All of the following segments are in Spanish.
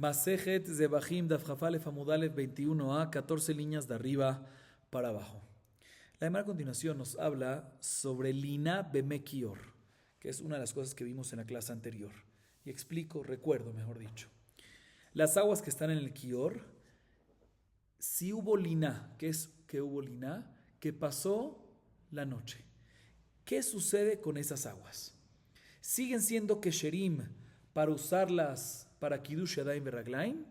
Masejet Zebahim Daf Jafalef Amudalef 21a, 14 líneas de arriba para abajo. La demás a continuación nos habla sobre Lina Bemekior, que es una de las cosas que vimos en la clase anterior. Y recuerdo, mejor dicho. Las aguas que están en el Kior, si hubo Lina, ¿qué es que hubo Lina? Que pasó la noche. ¿Qué sucede con esas aguas? ¿Siguen siendo Kesherim para usarlas para Kiddush Yadayim Beraglaim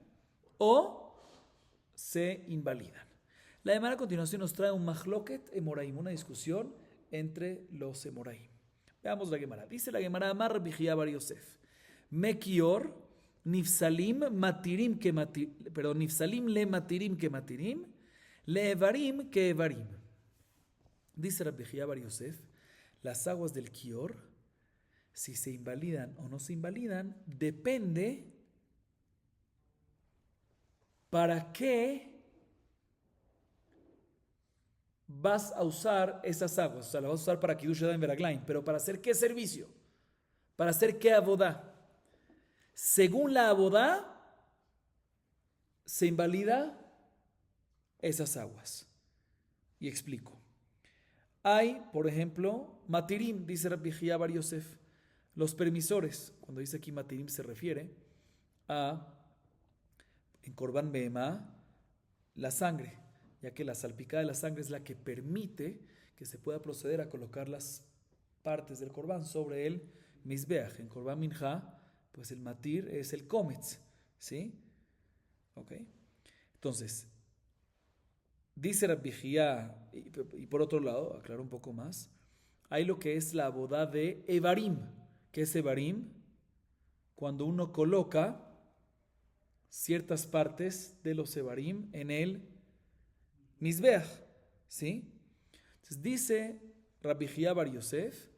o se invalidan? La Gemara a continuación nos trae un Mahloket Emoraim, una discusión entre los Emoraim. Veamos la Gemara. Dice la Gemara, Amar Rabbi Chía bar Yosef, Mekior, Nifsalim matirim que Nifsalim le matirim, le evarim que evarim. Dice Rabbi Chía bar Yosef, las aguas del Kior, si se invalidan o no se invalidan, depende para qué vas a usar esas aguas. O sea, las vas a usar para Kiddush Yadayim Beraglaim, pero ¿para hacer qué servicio? ¿Para hacer qué abodá? Según la abodá, se invalida esas aguas. Y explico. Hay, por ejemplo, matirim, dice Rabbi Chía bar Yosef, los permisores. Cuando dice aquí matirim se refiere a, en Korban Behemá, la sangre, ya que la salpicada de la sangre es la que permite que se pueda proceder a colocar las partes del Korban sobre el Mizbeach. En Korban Minjá, pues el matir es el kometz, ¿sí? ¿Ok? Entonces, dice Rabbi Chía, y por otro lado, aclaro un poco más, hay lo que es la abodá de Evarim. ¿Qué es Evarim? Cuando uno coloca ciertas partes de los Evarim en el Mizbeach, ¿sí? Entonces dice Rabbi Chía bar Yosef,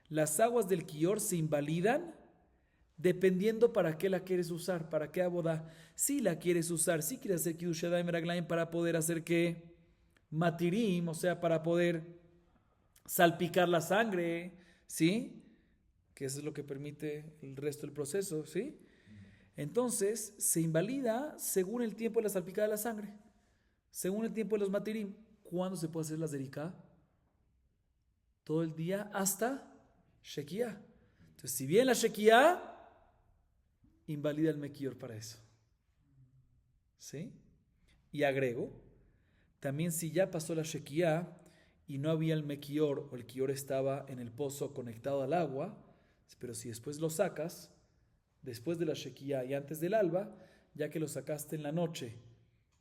las aguas del Kior se invalidan dependiendo para qué la quieres usar, para qué abodá. Si la quieres usar, si quieres hacer Kiddush Yadayim Beraglaim para poder hacer ¿qué? Matirim, o sea, para poder salpicar la sangre, ¿sí? Que eso es lo que permite el resto del proceso, ¿sí? Entonces, se invalida según el tiempo de la salpicada de la sangre, según el tiempo de los matirim. ¿Cuándo se puede hacer la zerika? Todo el día hasta Shekiah. Entonces, si bien la Shekiah, invalida el Mekior para eso. ¿Sí? Y agrego, también si ya pasó la Shekiah y no había el Mekior o el Kior estaba en el pozo conectado al agua, pero si después lo sacas, después de la Shekiah y antes del alba, ya que lo sacaste en la noche,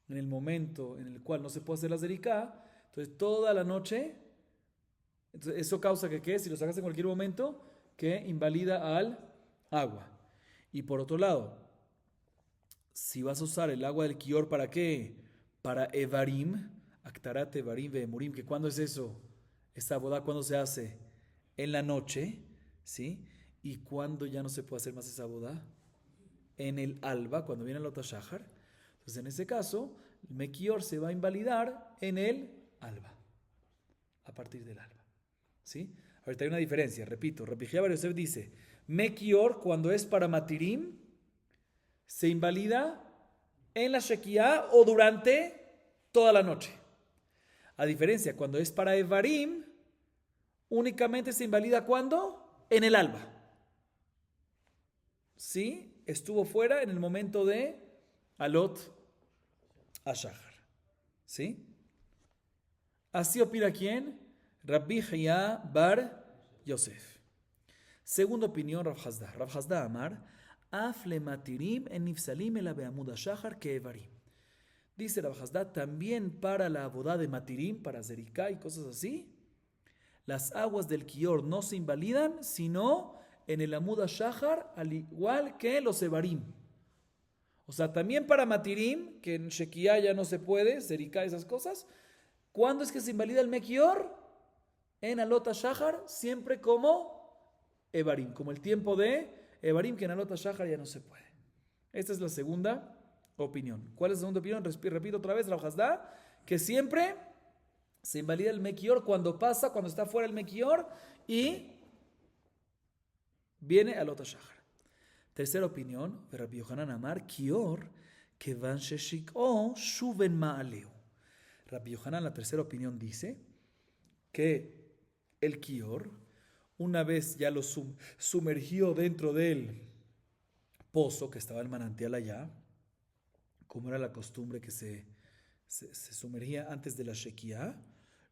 en el momento en el cual no se puede hacer la zerika, entonces toda la noche, entonces eso causa que ¿qué? Si lo sacaste en cualquier momento, que invalida al agua. Y por otro lado, si vas a usar el agua del Kior, ¿para qué? Para Evarim, Aktarat Evarim Ve'emurim, que ¿cuándo es eso? Esta boda, ¿cuándo se hace? En la noche, ¿sí? ¿Y cuándo ya no se puede hacer más esa boda? En el alba, cuando viene el Otashahar. Entonces, en ese caso, el Mekior se va a invalidar en el alba, a partir del alba, ¿sí? Ahorita hay una diferencia, repito, Rabbi Chía bar Yosef dice, Mekior, cuando es para Matirim, se invalida en la Shekiah o durante toda la noche. A diferencia, cuando es para Evarim, únicamente se invalida ¿cuándo? En el alba. ¿Sí? Estuvo fuera en el momento de Alot Ashahar. ¿Sí? Así opina ¿quién? Rabbi Chía bar Yosef. Segunda opinión, Rav Hasda. Rav Hasda Amar, Afle matirim en nifsalim el beamud ashahar que evarim. Dice Rav Hasda, también para la abodá de matirim, para zerika y cosas así, las aguas del Kior no se invalidan, sino en el amud ashahar, al igual que los evarim. O sea, también para matirim, que en Shekiah ya no se puede, zerika y esas cosas, ¿cuándo es que se invalida el mekior? En alot ashahar, siempre como Evarim, como el tiempo de Evarim, que en Alot Shahar ya no se puede. Esta es la segunda opinión. ¿Cuál es la segunda opinión? Repito otra vez, Rav Hasda, que siempre se invalida el Mekior cuando pasa, cuando está fuera el Mekior y viene Alot Shahar. Tercera opinión, Rabbi Yohanan Amar, Kior, Kevan Sheshik'o, Shuven Ma'aleu. Rabbi Yohanan, la tercera opinión, dice que el Kior, una vez ya lo sumergió dentro del pozo, que estaba el manantial allá, como era la costumbre que se sumergía antes de la Shekiah,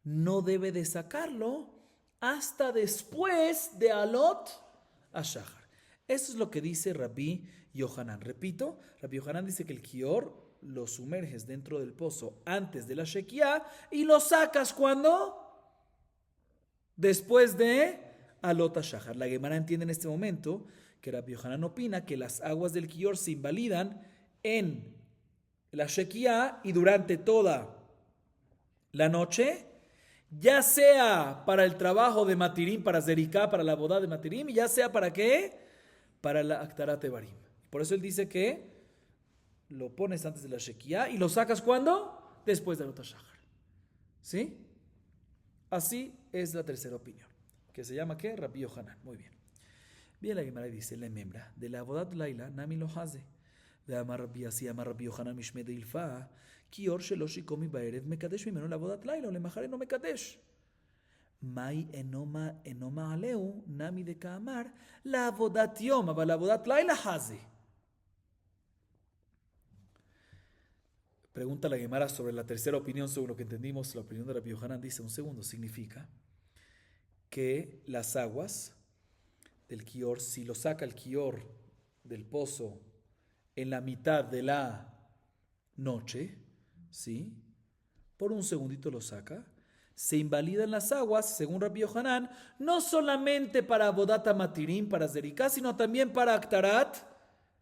no debe de sacarlo hasta después de Alot Ashahar. Eso es lo que dice Rabbi Yohanan. Repito, Rabbi Yohanan dice que el Kior lo sumerges dentro del pozo antes de la Shekiah y lo sacas ¿cuándo? Después de Alot Ashahar. La Gemara entiende en este momento que Rabbi Yohanan opina que las aguas del Kior se invalidan en la Shekiah y durante toda la noche, ya sea para el trabajo de Matirim, para Zeriká, para la boda de Matirim, y ya sea para qué, para la Aktarat Evarim. Por eso él dice que lo pones antes de la Shekiah y lo sacas ¿cuándo? Después de Alot Ashahar. ¿Sí? Así es la tercera opinión, que se llama ¿qué? Rabbi Yohanan. Muy bien. Bien, la Gemara dice, la membra de la boda de Laila, Nami lo hace. ואמר רבי אסי, אמר רבי יוחנן משמי דאילפא, כיור שלא שיקומי בערב מקדש ממנו לעבודת לילה, ולמחר אינו מקדש. מאי אינו מעלהו, נמי דקאמר, לעבודת יום, אבל לעבודת לילה חזי. Pregunta la Gemara sobre la tercera opinión, sobre lo que entendimos, la opinión de Rabbi Yohanan dice, un segundo, significa que las aguas del Kior, si lo saca el Kior del pozo en la mitad de la noche, ¿sí? Por un segundito lo saca, se invalidan las aguas, según Rabbi Yohanan, no solamente para Bodat Matirim, para Zeriká, sino también para Aktarat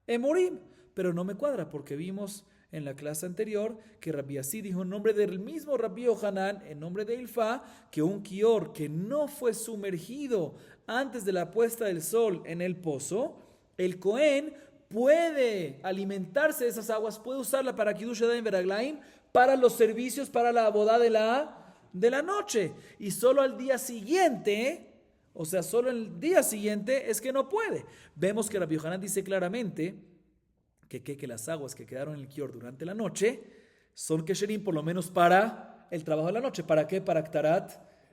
Emurim. Pero no me cuadra, porque vimos en la clase anterior que Rabbi Así dijo en nombre del mismo Rabbi Yohanan, en nombre de Ilfá, que un Kior que no fue sumergido antes de la puesta del sol en el pozo, el Cohen puede alimentarse de esas aguas, puede usarla para Kiddush Yadayim Veraglaim, para los servicios, para la boda de la noche. Y solo al día siguiente, o sea, solo el día siguiente es que no puede. Vemos que Rabbi Yohanan dice claramente que las aguas que quedaron en el Kior durante la noche son Kesherim por lo menos para el trabajo de la noche. ¿Para qué? Para Aktarat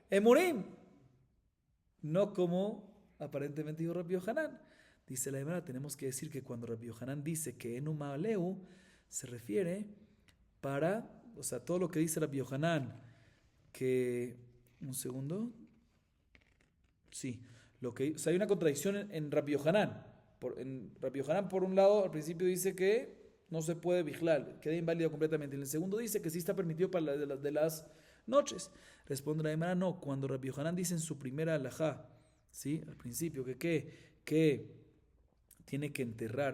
Emurim. No como aparentemente dijo Rabbi Yohanan. Dice la Gemara, tenemos que decir que cuando Rabbi Yohanan dice que Enu Ma'aleu se refiere para, o sea, todo lo que dice Rabbi Yohanan, que, un segundo, sí, o sea, hay una contradicción en Rabbi Yohanan. En Rabbi Yohanan, por un lado, al principio dice que no se puede vigilar, queda inválido completamente. En el segundo dice que sí está permitido para de las noches. Responde la Gemara, no, cuando Rabbi Yohanan dice en su primera alajá, ¿sí? Al principio, que tiene que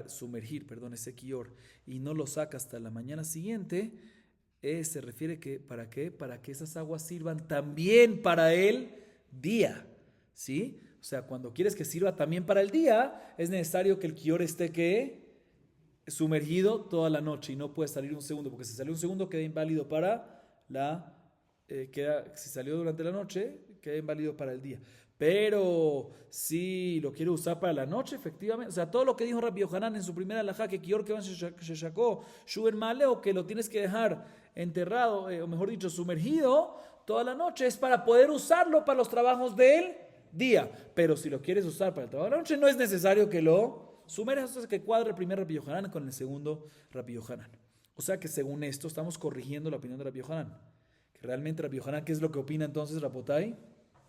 sumergir, ese Kior, y no lo saca hasta la mañana siguiente, se refiere que, ¿para qué? Para que esas aguas sirvan también para el día, ¿sí? O sea, cuando quieres que sirva también para el día, es necesario que el Kior esté, ¿qué? Sumergido toda la noche, y no puede salir un segundo, porque si salió un segundo queda inválido para si salió durante la noche, queda inválido para el día. Pero si lo quiere usar para la noche, efectivamente, o sea, todo lo que dijo Rabbi Yohanan en su primera alajá, que Kior que van se sacó, Shuben Maleo, que lo tienes que dejar enterrado, o mejor dicho, sumergido toda la noche, es para poder usarlo para los trabajos del día. Pero si lo quieres usar para el trabajo de la noche, no es necesario que lo sumerjas. Entonces, que cuadra el primer Rabbi Yohanan con el segundo Rabbi Yohanan. O sea que según esto, estamos corrigiendo la opinión de Rabbi Yohanan. Que realmente Rabbi Yohanan, ¿qué es lo que opina entonces, Rabotai?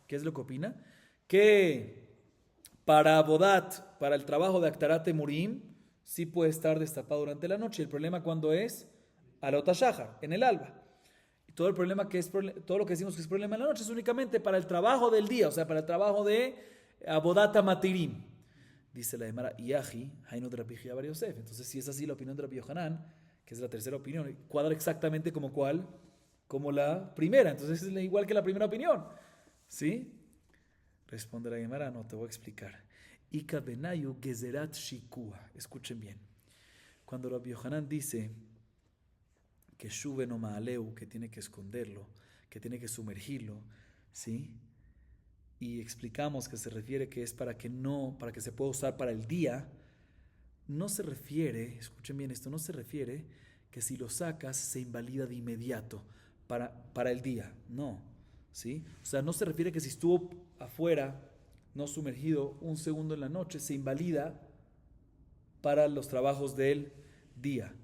¿Qué es lo que opina? Que para Bodat, para el trabajo de Aktarat Emurim, sí puede estar destapado durante la noche. El problema cuando es Alot Ashahar, en el alba. Y todo lo que decimos que es problema en la noche es únicamente para el trabajo del día, o sea, para el trabajo de Abodat Matirim. Dice la Gemara, Yahi, Hainu de Rabbi Bar Yosef. Entonces, si es así la opinión de Rabbi Yohanan, que es la tercera opinión, cuadra exactamente como cuál, como la primera. Entonces es igual que la primera opinión. ¿Sí? Responde la Gemara, no, te voy a explicar. Ika benayu gezerat shikua. Escuchen bien. Cuando Rabbi Yohanan dice que shuve no ma'aleu, que tiene que esconderlo, que tiene que sumergirlo, ¿sí? Y explicamos que se refiere que es para que se pueda usar para el día. no se refiere, escuchen bien esto, no se refiere que si lo sacas se invalida de inmediato para el día. No, ¿sí? O sea, no se refiere que si estuvo afuera, no sumergido, un segundo en la noche, se invalida para los trabajos del día.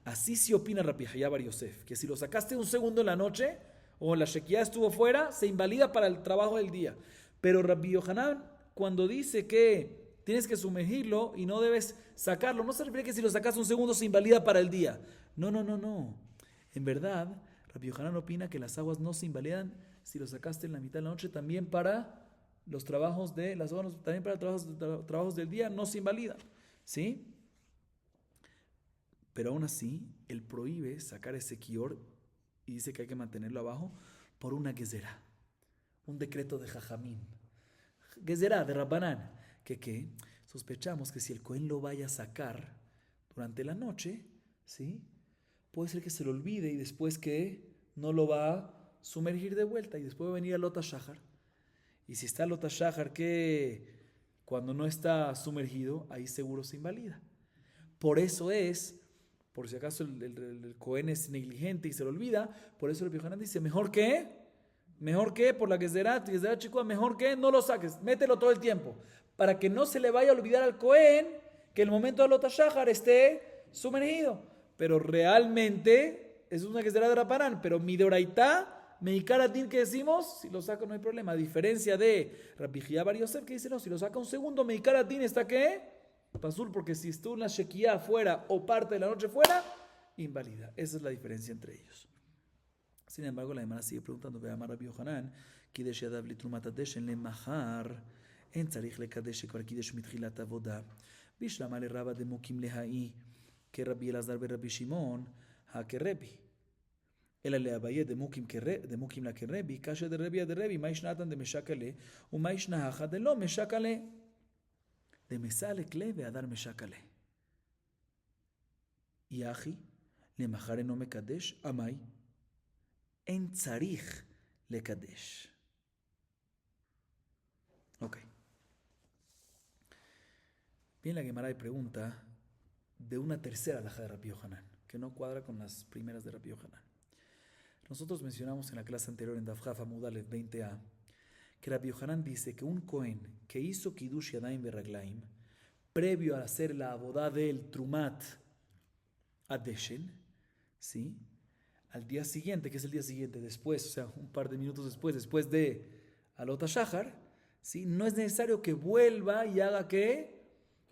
Así sí opina Rabbi Hayá Bar Yosef, que si lo sacaste un segundo en la noche o la shekiá estuvo fuera, se invalida para el trabajo del día. Pero Rabbi Yohanan, cuando dice que tienes que sumergirlo y no debes sacarlo, no se refiere que si lo sacas un segundo se invalida para el día. No, no, no, no. En verdad, Rabbi Yohanan opina que las aguas no se invalidan si lo sacaste en la mitad de la noche, también para los trabajos de las aguas, también para trabajos del día no se invalidan. ¿Sí? Pero aún así, él prohíbe sacar ese kior y dice que hay que mantenerlo abajo por una gezerá, un decreto de Jajamim. Gezerá de Rabbanán, que sospechamos que si el Cohen lo vaya a sacar durante la noche, ¿sí? Puede ser que se lo olvide y después que no lo va a sumergir de vuelta y después va a venir a Lota Shahar. Y si está Lota Shahar, que cuando no está sumergido, ahí seguro se invalida. Por eso es, por si acaso el Cohen es negligente y se lo olvida, por eso el Rabbi Yohanan dice, mejor que, por la Gezerá Chikua, mejor que no lo saques, mételo todo el tiempo, para que no se le vaya a olvidar al Cohen que el momento de Lota Shahar esté sumergido. Pero realmente es una Gezerá de Raparán, pero mi deoraitá, Meikaratin que decimos, si lo saco no hay problema. A diferencia de Rabbi Hayá Bar Yosef que dice, no, si lo saca un segundo, Meikaratin está ¿qué? Pasul, porque si estuvo en la shekiá fuera o parte de la noche fuera, invalida. Esa es la diferencia entre ellos. Sin embargo, la hermana sigue preguntando, ve a Rabbi Yohanan, Kidesh Yadav Litrumat Adeshen le Mahar, en Tzarich le Kadesh Kvar Kidesh Mitchilat Avoda, Bishlama le Rabba de Mukim Lehai, que Rabbi Elazar be Rabbi Shimon, ha que Rebi. אלא להוויה דמוקים לה כרבי, כאשר דרבי דרבי, מה ישנתן דמשקלה, ומה ישנהכה דלא משקלה. דמסע לכלי והדר משקלה. יחי, למחר אינו מקדש, עמי, אין צריך לקדש. Ok. Bien, la Gemara pregunta de una tercera alajá de Rabbi Yohanan, que no cuadra con las primeras de Rabbi Yohanan. Nosotros mencionamos en la clase anterior en Daf Haf Amud Aleph 20a que Rabbi Yohanan dice que un Cohen que hizo Kiddush Yadayim Beraglaim previo a hacer la abodá del Trumat Adeshen, ¿sí? Al día siguiente, que es el día siguiente, después, o sea, un par de minutos después de Alot HaShahar, ¿sí? No es necesario que vuelva y haga que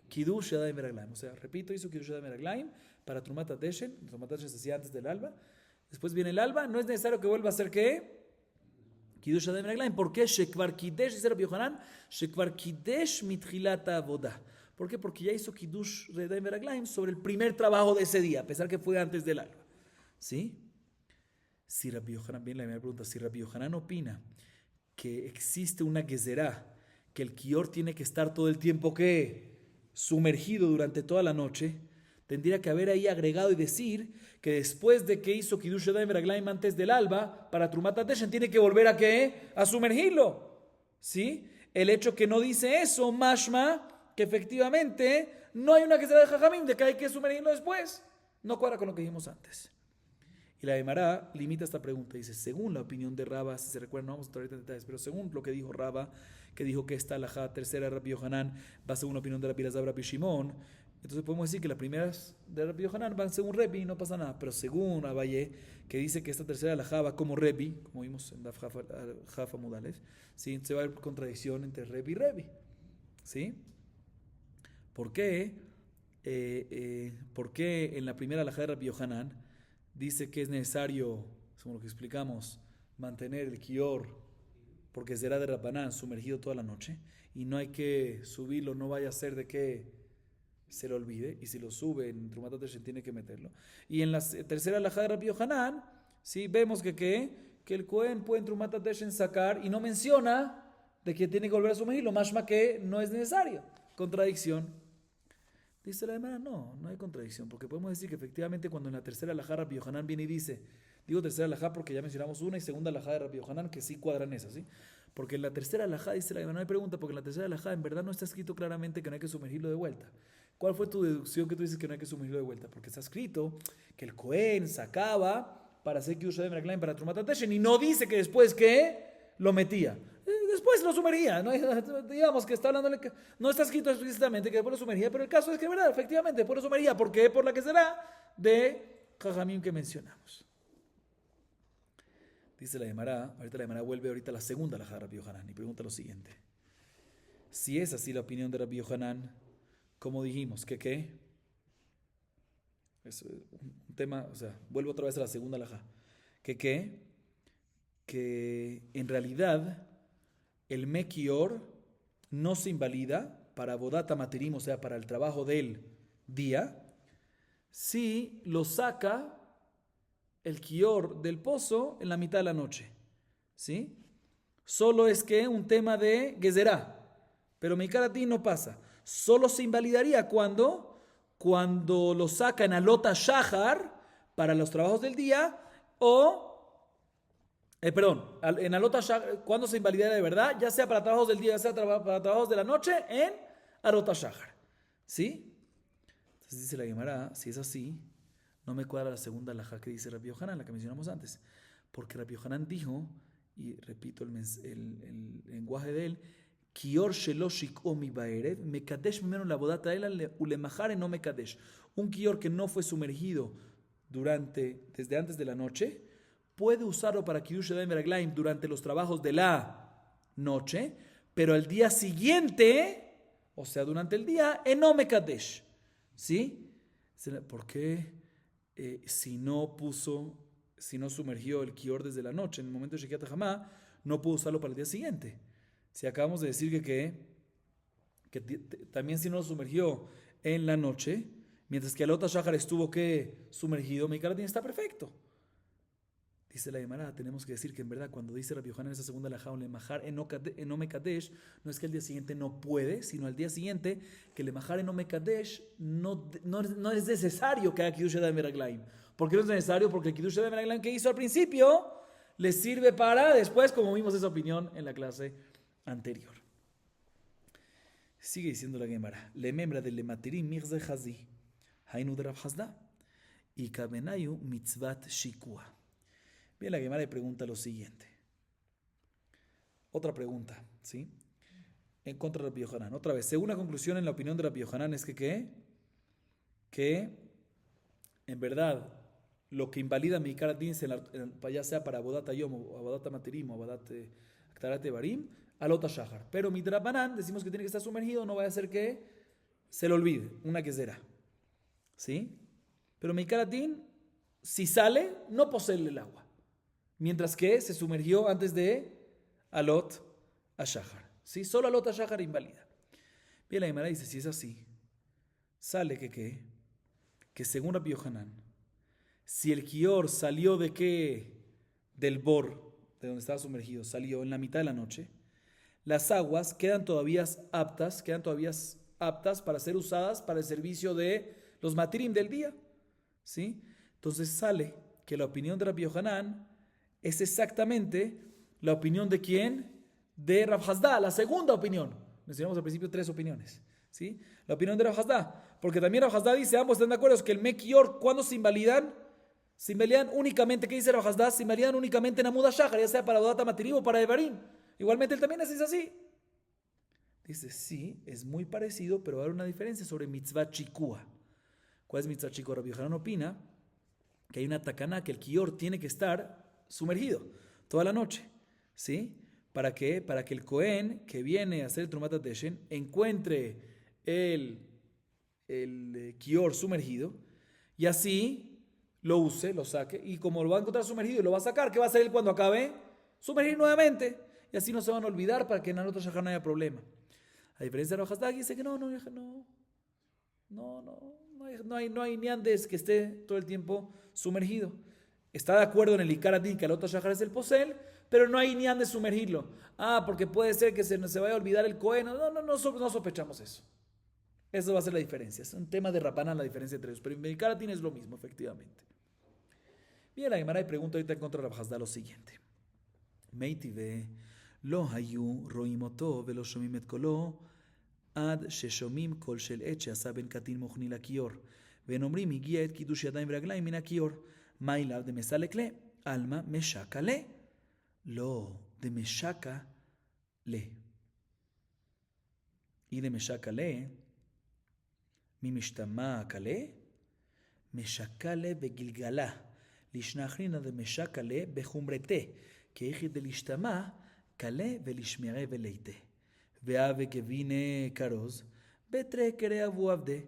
Kiddush Yadayim Beraglaim. O sea, repito, hizo Kiddush Yadayim Beraglaim para Trumat Adeshen. Trumat Adeshen se hacía antes del alba. Después viene el alba, no es necesario que vuelva a hacer ¿qué? Kiddush Yadayim Beraglaim. ¿Por qué? Shekvar Kidesh, dice Rabbi Yohanan, Shekvar Kidesh mitchilat avodah. ¿Por qué? Porque ya hizo Kiddush Yadayim Beraglaim sobre el primer trabajo de ese día, a pesar que fue antes del alba. ¿Sí? Si Rabbi Yohanan, bien la primera pregunta, si Rabbi Yohanan opina que existe una gezerá, que el kior tiene que estar todo el tiempo ¿qué? Sumergido durante toda la noche, tendría que haber ahí agregado y decir que después de que hizo Kiddush Yadayim Beraglaim antes del alba, para Trumat Adeshen tiene que volver a ¿qué? A sumergirlo. ¿Sí? El hecho que no dice eso, mashma, que efectivamente no hay una que sea de Jajamim, de que hay que sumergirlo después. No cuadra con lo que dijimos antes. Y la Gemara limita esta pregunta. Dice, según la opinión de Raba, si se recuerdan, no vamos a entrar ahorita en detalles, pero según lo que dijo Raba, que dijo que esta alajá tercera de Rabbi Yohanan va según la opinión de Rabbi Elazar Rabbi Shimon, entonces podemos decir que las primeras de Rabbi Yohanan van según Rebi y no pasa nada. Pero según Abaye, que dice que esta tercera alajá va como Rebi, como vimos en Daf Haf Amud Aleph, ¿sí? Se va a haber contradicción entre Rebi y Rebi. ¿Sí? ¿Por qué? ¿Por qué en la primera alajá de Rabbi Yohanan dice que es necesario, como lo que explicamos, mantener el kior, porque será de Rabbanán sumergido toda la noche, y no hay que subirlo, no vaya a ser de que se lo olvide, y si lo sube en Trumat Adeshen tiene que meterlo? Y en la tercera alajá de Rabbi Yohanan, ¿sí? Vemos que el Cohen puede en Trumat Adeshen sacar, y no menciona de que tiene que volver a sumergirlo, mashma que no es necesario. Contradicción. Dice la hermana, no hay contradicción, porque podemos decir que efectivamente cuando en la tercera alajá Rabbi Yohanan viene y dice, digo tercera alajá porque ya mencionamos una y segunda alajá de Rabbi Yohanan que sí cuadran esas, ¿sí? Porque en la tercera alajá, dice la hermana, no hay pregunta, porque en la tercera alajá en verdad no está escrito claramente que no hay que sumergirlo de vuelta. ¿Cuál fue tu deducción que tú dices que no hay que sumergirlo de vuelta? Porque está escrito que el Cohen sacaba para hacer Kiddush Adem Meraglaim para Trumat HaDeshen y no dice que después que lo metía. Después lo sumergía, ¿no? Digamos que está hablando, no está escrito explícitamente que después lo sumergía, pero el caso es que, ¿verdad? Efectivamente, después lo sumergía. ¿Por qué? Por la que será de Jajamim que mencionamos. Dice la Gemara, ahorita la Gemara vuelve ahorita a la segunda alajá de Rabbi Yohanan y pregunta lo siguiente. Si es así la opinión de Rabbi Yohanan, como dijimos, que qué? Es un tema, o sea, vuelvo otra vez a la segunda alajá. Que qué? Que en realidad el Mekior no se invalida para Bodata Materim, o sea, para el trabajo del día, si lo saca el Kior del pozo en la mitad de la noche. ¿Sí? Solo es que un tema de Gezerá, pero Meikaratín no pasa. Solo se invalidaría cuando lo saca en Alota Shahar para los trabajos del día o en Alota Shahar, cuando se invalidaría de verdad, ya sea para trabajos del día, ya sea para trabajos de la noche, en Alota Shahar. ¿Sí? Entonces dice la Gemara, si es así, no me cuadra la segunda alajá que dice Rabbi Yohanan, la que mencionamos antes. Porque Rabbi Yohanan dijo, y repito el lenguaje de él, Kior sheloshik omi baerev, mekadesh menos la bodata ela ulemachare no mekadesh. Un kior que no fue sumergido desde antes de la noche, puede usarlo para Kiddush Adem Meraglaim durante los trabajos de la noche, pero al día siguiente, o sea, durante el día, no mekadesh. ¿Sí? ¿Por qué si no sumergió el kior desde la noche, en el momento de Shekiat Hamá, no pudo usarlo para el día siguiente? Si acabamos de decir que también si no lo sumergió en la noche, mientras que Alota Shahar estuvo sumergido, Meikaratín está perfecto. Dice la Gemara, tenemos que decir que en verdad cuando dice Rabbi Yohanan en esa segunda alajá, en Omekadesh, no es que el día siguiente no puede, sino al día siguiente que el Emachar en Omekadesh no es necesario que haga Kiddush Adem Meraglaim. ¿Por qué no es necesario? Porque el Kiddush Adem Meraglaim que hizo al principio le sirve para después, como vimos esa opinión en la clase anterior. Sigue diciendo la Gemara, le membra de le matirim mirze hazi, hainu de Rav Hasda, y kabenayu mitzvat shikua. Bien, la Gemara le pregunta lo siguiente. Otra pregunta, ¿sí? En contra de Rabbi Yohanan. Otra vez, según la conclusión en la opinión de Rabbi Yohanan es que en verdad lo que invalida mi Din, ya sea para Abodat Ayom o Abodat Materim o Abodat Aktarat Barim, Alota Shahar. Pero mi Drabanan decimos que tiene que estar sumergido, no vaya a ser que se le olvide, una que será. ¿Sí? Pero mi Din, si sale, no posee el agua. Mientras que se sumergió antes de Alot Ashahar. ¿Sí? Solo Alot Ashahar invalida. Bien, la Gemara dice, si es así, sale que según Rabbi Yohanan, si el Kior salió del bor, de donde estaba sumergido, salió en la mitad de la noche, las aguas quedan todavía aptas para ser usadas para el servicio de los matirim del día. ¿Sí? Entonces sale que la opinión de Rabbi Yohanan es exactamente la opinión de quién? De Rav Hasda, la segunda opinión. Mencionamos al principio 3 opiniones. ¿Sí? La opinión de Rav Hasda. Porque también Rav Hasda dice, ambos están de acuerdo, es que el Mekior, ¿cuándo se invalidan? Se invalidan únicamente, ¿qué dice Rav Hasda? Se invalidan únicamente en Amud Shahar, ya sea para Bodata Matirim o para Evarim. Igualmente él también es así. Dice, sí, es muy parecido, pero va a haber una diferencia sobre Mitzvah Chikua. ¿Cuál es Mitzvah Chikua? Rabbi Yohanan opina que hay una takaná que el Kior tiene que estar sumergido toda la noche, ¿sí? ¿Para qué? Para que el Cohen que viene a hacer el Trumat HaDeshen encuentre el Kior sumergido y así lo use, lo saque, y como lo va a encontrar sumergido y lo va a sacar, ¿qué va a hacer él cuando acabe? Sumergir nuevamente, y así no se van a olvidar para que en el otro Shahar no haya problema. A diferencia de Rav Hasda, dice que no hay ni andes que esté todo el tiempo sumergido. Está de acuerdo en el Ikaradín que el otro Shahar es el posel, pero no hay ni andes sumergirlo. Porque puede ser que se vaya a olvidar el Cohen. No sospechamos eso. Eso va a ser la diferencia. Es un tema de Rabanán la diferencia entre ellos. Pero en el Ikaradín es lo mismo, efectivamente. Bien, la Gemara pregunta ahorita en contra de Rav Hasda lo siguiente. Meitive lo hayu roimoto velo shomim et kolo Ad sheshomim kol shel et she'asa ben katin mochni lakior. Venomrim higia et kiddush yadayim ve'raglayim min hakior. Mailav de mesalekle. Alma meshakale. Lo de meshakale. Y de meshakale. Mi mishtama kale. Meshakale begilgala. Lishnachrina de meshakale bejumbrete. Que hijit de lishtama kale velishmere veleite. Veave que vine caros, betre querea vuavde,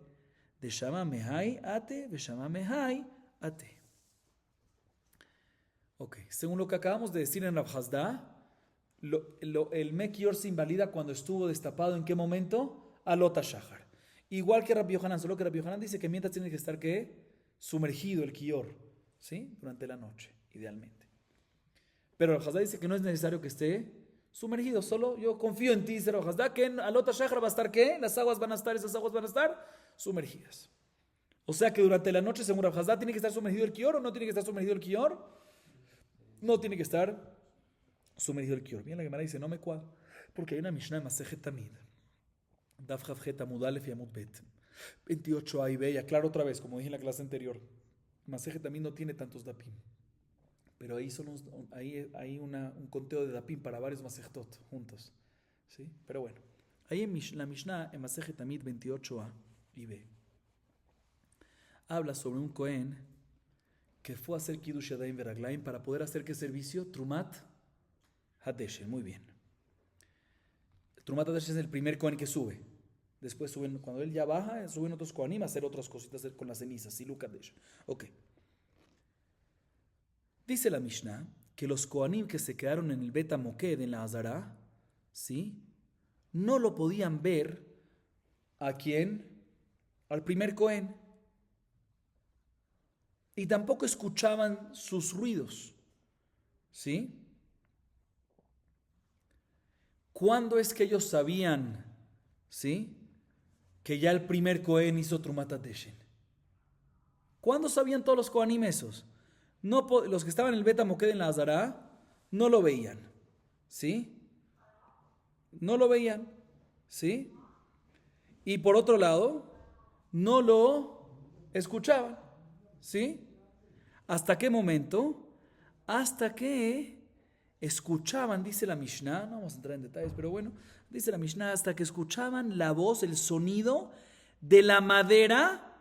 de shama mehai ate, de shama mehai ate. Ok, según lo que acabamos de decir en Rav Hasda, el Mekior se invalida cuando estuvo destapado. ¿En qué momento? Alota Shahar. Igual que Rabbi Yohanan, solo que Rabbi Yohanan dice que mientras tiene que estar ¿qué? Sumergido el Kior, ¿sí? Durante la noche, idealmente. Pero Rav Hasda dice que no es necesario que esté sumergido, solo yo confío en ti, dice Rav Hasda, que en Alota Shahar va a estar ¿qué? Esas aguas van a estar sumergidas. O sea que durante la noche, según Rav Hasda, ¿tiene que estar sumergido el Kior o no tiene que estar sumergido el Kior? No tiene que estar sumergido el Kior. Bien, la Gemara dice, no me cuadra, porque hay una Mishnah en Masejet Tamid, Daf Chavjet Amud Aleph y Amud Bet, 28a y b, y aclaro otra vez, como dije en la clase anterior, Masejet Tamid no tiene tantos dapim, pero ahí hay un conteo de dapim para varios Masejtot juntos, ¿sí? Pero bueno, ahí en la Mishnah en Masejet Tamid 28a y b habla sobre un Cohen que fue a hacer Kiddush Yadayim Veraglaim para poder hacer ¿qué servicio? Trumat Hadeshen. Muy bien. Trumat Hadeshen es el primer Cohen que sube. Después suben, cuando él ya baja, suben otros Kohanim a hacer otras cositas con las cenizas. Siluk Hadeshen. Ok. Dice la Mishnah que los Kohanim que se quedaron en el Bet HaMoked, en la Azara, ¿sí? No lo podían ver a quién, al primer Cohen. Y tampoco escuchaban sus ruidos, ¿sí? ¿Cuándo es que ellos sabían, ¿sí?, que ya el primer Cohen hizo Trumat Hadeshen? ¿Cuándo sabían todos los Kohanim esos? No, los que estaban en el Bet HaMoked en la Azara no lo veían, ¿sí? No lo veían, ¿sí? Y por otro lado, no lo escuchaban, ¿sí? ¿Hasta qué momento? Hasta que escuchaban, dice la Mishnah, no vamos a entrar en detalles, pero bueno, dice la Mishnah, hasta que escuchaban la voz, el sonido de la madera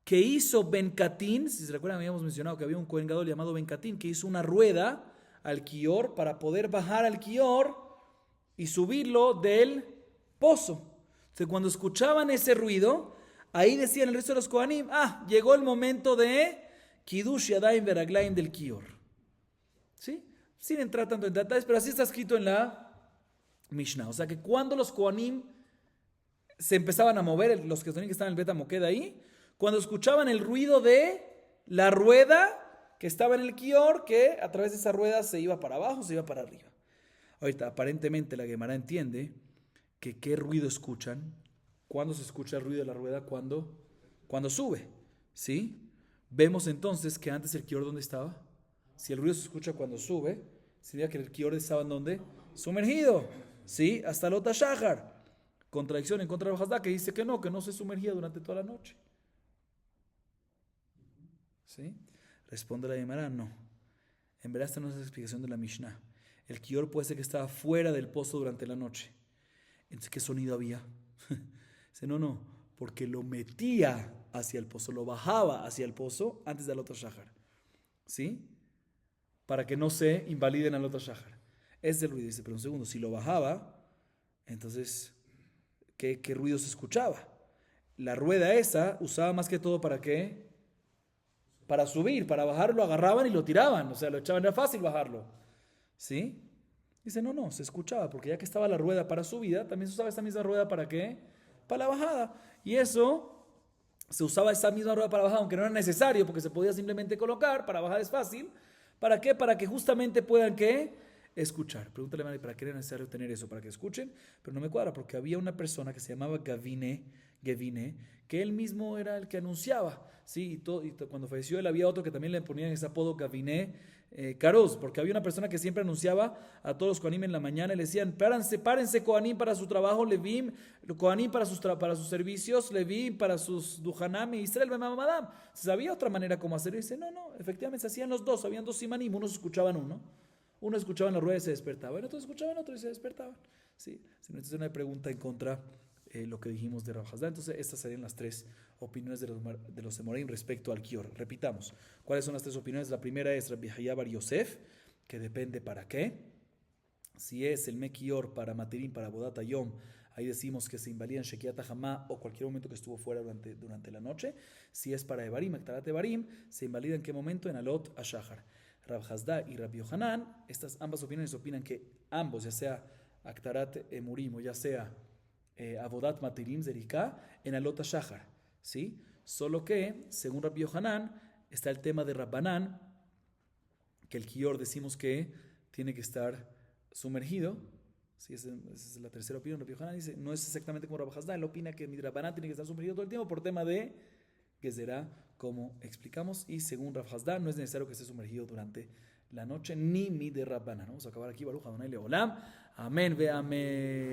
que hizo Ben Katin. Si se recuerdan, habíamos mencionado que había un Kohen Gadol llamado Ben Katin que hizo una rueda al Kior para poder bajar al Kior y subirlo del pozo. Entonces, cuando escuchaban ese ruido, ahí decían el resto de los Kohanim, llegó el momento de Kiddush Yadayim Veraglayim del Kior. ¿Sí? Sin entrar tanto en detalles, pero así está escrito en la Mishnah. O sea que cuando los Kohanim se empezaban a mover, los que estaban en el Bet HaMoked ahí, cuando escuchaban el ruido de la rueda que estaba en el Kior, que a través de esa rueda se iba para abajo, se iba para arriba. Ahorita, aparentemente la Gemara entiende que qué ruido escuchan. ¿Cuándo se escucha el ruido de la rueda? Cuando sube, ¿sí? Vemos entonces que antes el Kior, ¿dónde estaba? Si el ruido se escucha cuando sube, significa que el Kior estaba ¿en dónde? Sumergido, ¿sí? Hasta Alota Shahar. Contradicción en contra de Rav Hasda, que dice que no se sumergía durante toda la noche. ¿Sí? Responde la Gemara, no. En verdad esta no es la explicación de la Mishnah. El Kior puede ser que estaba fuera del pozo durante la noche. Entonces, ¿qué sonido había? Dice, no, porque lo metía hacia el pozo, lo bajaba hacia el pozo antes de Alota Shahar, ¿sí? Para que no se invaliden al Alota Shahar. Es el ruido. Dice, pero un segundo, si lo bajaba, entonces, ¿qué ruido se escuchaba? La rueda esa usaba más que todo ¿para qué? Para subir, para bajar lo agarraban y lo tiraban, o sea, lo echaban, era fácil bajarlo, ¿sí? Dice, no, se escuchaba, porque ya que estaba la rueda para subida, también se usaba esta misma rueda ¿para qué? Para la bajada. Y eso, se usaba esa misma rueda para bajada, aunque no era necesario, porque se podía simplemente colocar, para bajar es fácil. ¿Para qué? Para que justamente puedan, ¿qué? Escuchar. Pregúntale a Mari, ¿para qué era necesario tener eso? Para que escuchen, pero no me cuadra, porque había una persona que se llamaba Gavine Gevine, que él mismo era el que anunciaba. ¿Sí? Cuando falleció él había otro que también le ponían ese apodo Gavine Caroz, porque había una persona que siempre anunciaba a todos los Kohanim en la mañana y le decían, párense Kohanim para su trabajo, Levim, Kohanim para sus servicios, Levim para sus Duhanam y Israel Bemamadam. Se sabía otra manera cómo hacerlo y dice, no, efectivamente se hacían los dos, habían dos simanim, unos escuchaban uno escuchaba en la rueda y se despertaba, el otro escuchaba en otro y se despertaban. ¿Sí? Si no, entonces una pregunta en contra lo que dijimos de Rav Hasda. Entonces estas serían las tres opiniones de los Emoraim respecto al Kior. Repitamos, ¿cuáles son las tres opiniones? La primera es Rabbi Hayá Bar Yosef, que depende para qué. Si es el Mekior para Matirim, para Bodat Yom, ahí decimos que se invalida en Shekiat Hamá o cualquier momento que estuvo fuera durante la noche. Si es para Evarim, Aktarat Evarim, se invalida en qué momento, en Alot Ashahar. Rab Hasda y Rabbi Yohanan, estas ambas opiniones opinan que ambos, ya sea Aktarat Emurim o ya sea Avodat Matirim Zerika, en Alot Ashahar, ¿sí? Solo que, según Rabbi Yohanan, está el tema de Rabbanán, que el Kior decimos que tiene que estar sumergido. ¿Sí? Esa es la tercera opinión. Rabbi Yohanan dice, no es exactamente como Rab Hasda, él opina que mi Rabbanán tiene que estar sumergido todo el tiempo por tema de Gezerá, como explicamos, y según Rab Hasda no es necesario que esté sumergido durante la noche, ni mi de Rabbanán. Vamos a acabar aquí, Baruch Adonai Leolam. Amén ve amén.